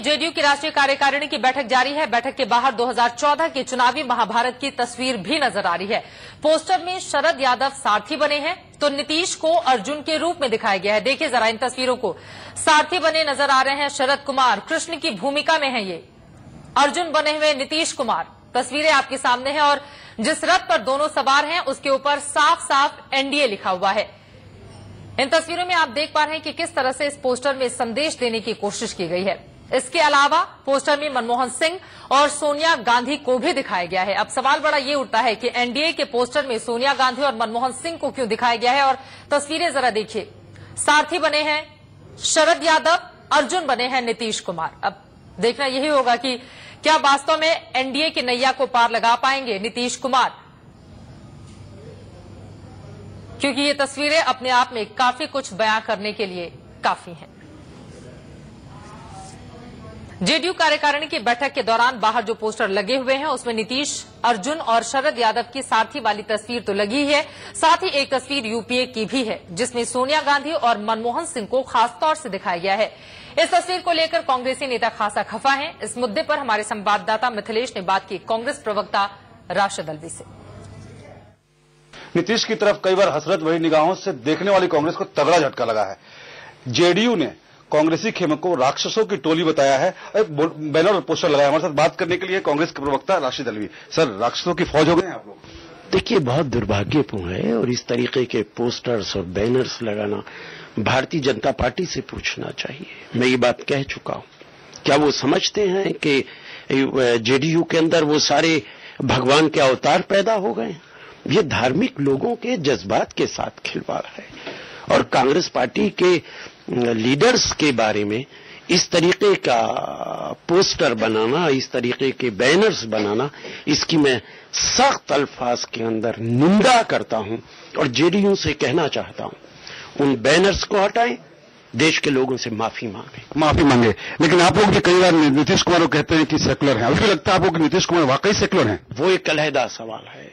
में जेडीयू की राष्ट्रीय कार्यकारिणी की बैठक जारी है। बैठक के बाहर 2014 के चुनावी महाभारत की तस्वीर भी नजर आ रही है। पोस्टर में शरद यादव सारथी बने हैं तो नीतीश को अर्जुन के रूप में दिखाया गया है। देखिए जरा इन तस्वीरों को। सारथी बने नजर आ रहे हैं शरद कुमार, कृष्ण की भूमिका में है ये। अर्जुन बने हुए नीतीश कुमार। तस्वीरें आपके सामने हैं और जिस रथ पर दोनों सवार हैं उसके ऊपर साफ साफ एनडीए लिखा हुआ है। इन तस्वीरों में आप देख पा रहे हैं कि किस तरह से इस पोस्टर में संदेश देने की कोशिश की गई है। इसके अलावा पोस्टर में मनमोहन सिंह और सोनिया गांधी को भी दिखाया गया है। अब सवाल बड़ा ये उठता है कि एनडीए के पोस्टर में सोनिया गांधी और मनमोहन सिंह को क्यों दिखाया गया है। और तस्वीरें जरा देखिए। सारथी बने हैं शरद यादव, अर्जुन बने हैं नीतीश कुमार। अब देखना यही होगा कि क्या वास्तव में एनडीए की नैया को पार लगा पाएंगे नीतीश कुमार, क्योंकि ये तस्वीरें अपने आप में काफी कुछ बयां करने के लिए काफी हैं। जेडीयू कार्यकारिणी की बैठक के दौरान बाहर जो पोस्टर लगे हुए हैं उसमें नीतीश, अर्जुन और शरद यादव की सारथी वाली तस्वीर तो लगी ही है, साथ ही एक तस्वीर यूपीए की भी है जिसमें सोनिया गांधी और मनमोहन सिंह को खासतौर से दिखाया गया है। इस तस्वीर को लेकर कांग्रेसी नेता खासा खफा हैं। इस मुद्दे पर हमारे संवाददाता मिथिलेश ने बात की कांग्रेस प्रवक्ता राशिद अल्वी से। नीतीश की तरफ कई बार हसरत भरी निगाहों से देखने वाली कांग्रेस को तगड़ा झटका लगा है। जेडीयू ने कांग्रेसी खेमे को राक्षसों की टोली बताया है। बैनर और पोस्टर लगाया। हमारे साथ बात करने के लिए कांग्रेस के प्रवक्ता राशिद अल्वी। सर, राक्षसों की फौज हो गए हैं आप लोग? देखिए, बहुत दुर्भाग्यपूर्ण है और इस तरीके के पोस्टर्स और बैनर्स लगाना भारतीय जनता पार्टी से पूछना चाहिए। मैं ये बात कह चुका हूं। क्या वो समझते हैं कि जेडीयू के अंदर वो सारे भगवान के अवतार पैदा हो गए? ये धार्मिक लोगों के जज्बात के साथ खिलवाड़ है और कांग्रेस पार्टी के लीडर्स के बारे में इस तरीके का पोस्टर बनाना, इस तरीके के बैनर्स बनाना, इसकी मैं सख्त अल्फाज के अंदर निंदा करता हूं और जेडीयू से कहना चाहता हूं उन बैनर्स को हटाएं, देश के लोगों से माफी मांगे। लेकिन आप लोग भी कई बार नीतीश कुमार को कहते हैं कि सेकुलर हैं। अभी लगता है आपको कि नीतीश कुमार वाकई सेकुलर हैं? वो एक अलहदा सवाल है।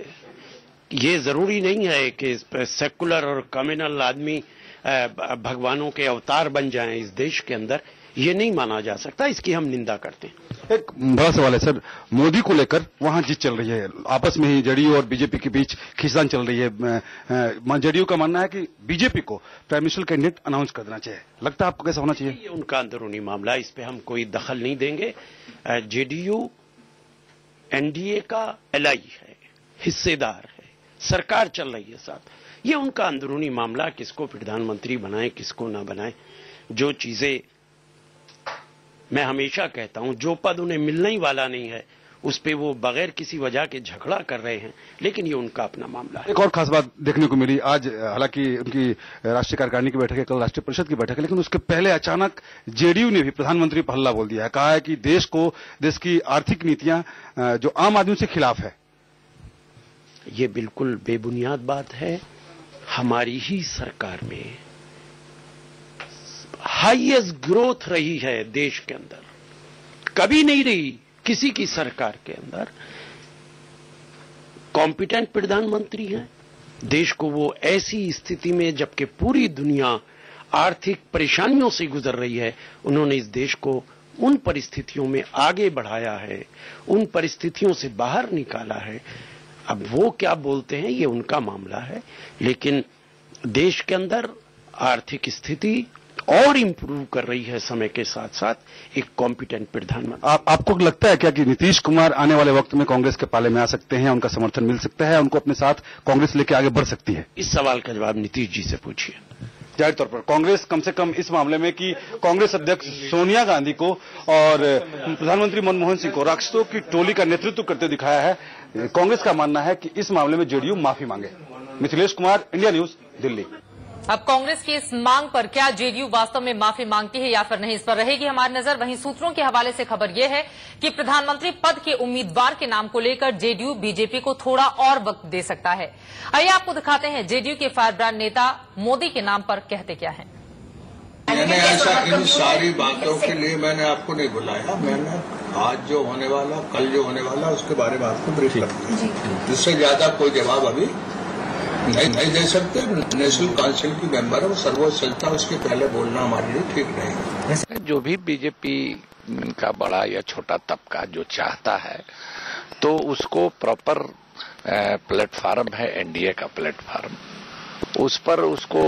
ये जरूरी नहीं है कि सेकुलर और कम्युनल आदमी भगवानों के अवतार बन जाएं इस देश के अंदर। ये नहीं माना जा सकता, इसकी हम निंदा करते हैं। एक बड़ा सवाल है सर, मोदी को लेकर वहां जीत चल रही है। आपस में ही जेडीयू और बीजेपी के बीच खींचतान चल रही है। जेडीयू का मानना है कि बीजेपी को प्राइम मिनिस्टर कैंडिडेट अनाउंस कर देना चाहिए। लगता है आपको कैसा होना चाहिए? ये उनका अंदरूनी मामला, इस पे हम कोई दखल नहीं देंगे। जेडीयू एनडीए का एलाई है, हिस्सेदार है, सरकार चल रही है साथ। ये उनका अंदरूनी मामला, किसको प्रधानमंत्री बनाए किसको ना बनाए। जो चीजें मैं हमेशा कहता हूं, जो पद उन्हें मिलने ही वाला नहीं है उस पे वो बगैर किसी वजह के झगड़ा कर रहे हैं, लेकिन ये उनका अपना मामला है। एक और खास बात देखने को मिली आज, हालांकि उनकी राष्ट्रीय कार्यकारिणी की बैठक है, कल राष्ट्रीय परिषद की बैठक है, लेकिन उसके पहले अचानक जेडीयू ने भी प्रधानमंत्री पर हल्ला बोल दिया है। कहा है कि देश की आर्थिक नीतियां जो आम आदमी से खिलाफ है। ये बिल्कुल बेबुनियाद बात है। हमारी ही सरकार में हाईएस्ट ग्रोथ रही है देश के अंदर, कभी नहीं रही किसी की सरकार के अंदर। कॉम्पिटेंट प्रधानमंत्री हैं, देश को वो ऐसी स्थिति में, जबकि पूरी दुनिया आर्थिक परेशानियों से गुजर रही है, उन्होंने इस देश को उन परिस्थितियों में आगे बढ़ाया है, उन परिस्थितियों से बाहर निकाला है। अब वो क्या बोलते हैं ये उनका मामला है, लेकिन देश के अंदर आर्थिक स्थिति और इंप्रूव कर रही है समय के साथ साथ एक कॉम्पिटेंट प्रधानमंत्री। आपको लगता है क्या कि नीतीश कुमार आने वाले वक्त में कांग्रेस के पाले में आ सकते हैं, उनका समर्थन मिल सकता है, उनको अपने साथ कांग्रेस लेके आगे बढ़ सकती है? इस सवाल का जवाब नीतीश जी से पूछिए। जाहिर तौर पर कांग्रेस कम से कम इस मामले में कि कांग्रेस अध्यक्ष सोनिया गांधी को और प्रधानमंत्री मनमोहन सिंह को राक्षसों की टोली का नेतृत्व करते दिखाया है। कांग्रेस का मानना है कि इस मामले में जेडीयू माफी मांगे। Mithilesh Kumar, India news, Delhi. अब कांग्रेस की इस मांग पर क्या जेडीयू वास्तव में माफी मांगती है या फिर नहीं, इस पर रहेगी हमारी नजर। वहीं सूत्रों के हवाले से खबर यह है कि प्रधानमंत्री पद के उम्मीदवार के नाम को लेकर जेडीयू बीजेपी को थोड़ा और वक्त दे सकता है। आइए आपको दिखाते हैं जेडीयू के फायरब्रांड नेता मोदी के नाम पर कहते क्या हैं। मैंने ऐसा इन सारी बातों के लिए मैंने आपको नहीं बुलाया। मैंने आज जो होने वाला, कल जो होने वाला, उसके बारे में आपको ब्रीफ लगता। इससे ज्यादा कोई जवाब अभी नहीं दे सकते। नेशनल काउंसिल की मेंबर है, वो सर्वोच्च संस्था, उसके पहले बोलना हमारे लिए ठीक नहीं है। जो भी बीजेपी का बड़ा या छोटा तबका जो चाहता है तो उसको प्रॉपर प्लेटफार्म है एनडीए का प्लेटफार्म, उस पर उसको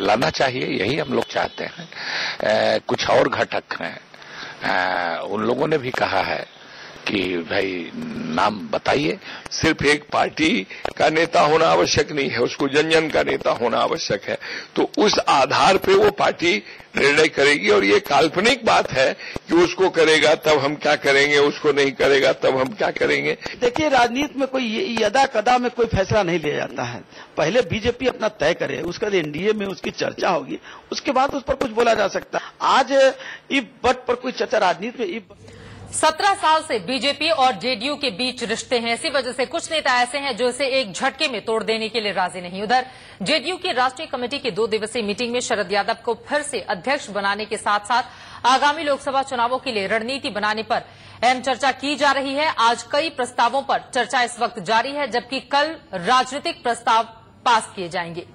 लाना चाहिए, यही हम लोग चाहते हैं। कुछ और घटक हैं, उन लोगों ने भी कहा है कि भाई नाम बताइए। सिर्फ एक पार्टी का नेता होना आवश्यक नहीं है, उसको जन जन का नेता होना आवश्यक है। तो उस आधार पे वो पार्टी निर्णय करेगी और ये काल्पनिक बात है कि उसको करेगा तब हम क्या करेंगे, उसको नहीं करेगा तब हम क्या करेंगे। देखिए, राजनीति में कोई यदा कदा में कोई फैसला नहीं लिया जाता है। पहले बीजेपी अपना तय करे, उसके बाद एनडीए में उसकी चर्चा होगी, उसके बाद उस पर कुछ बोला जा सकता है। आज इफ बट पर कोई चर्चा राजनीति में 17 साल से बीजेपी और जेडीयू के बीच रिश्ते हैं। इसी वजह से कुछ नेता ऐसे हैं जो इसे एक झटके में तोड़ देने के लिए राजी नहीं। उधर जेडीयू की राष्ट्रीय कमेटी की 2 दिवसीय मीटिंग में शरद यादव को फिर से अध्यक्ष बनाने के साथ साथ आगामी लोकसभा चुनावों के लिए रणनीति बनाने पर अहम चर्चा की जा रही है। आज कई प्रस्तावों पर चर्चा इस वक्त जारी है, जबकि कल राजनीतिक प्रस्ताव पास किए जाएंगे।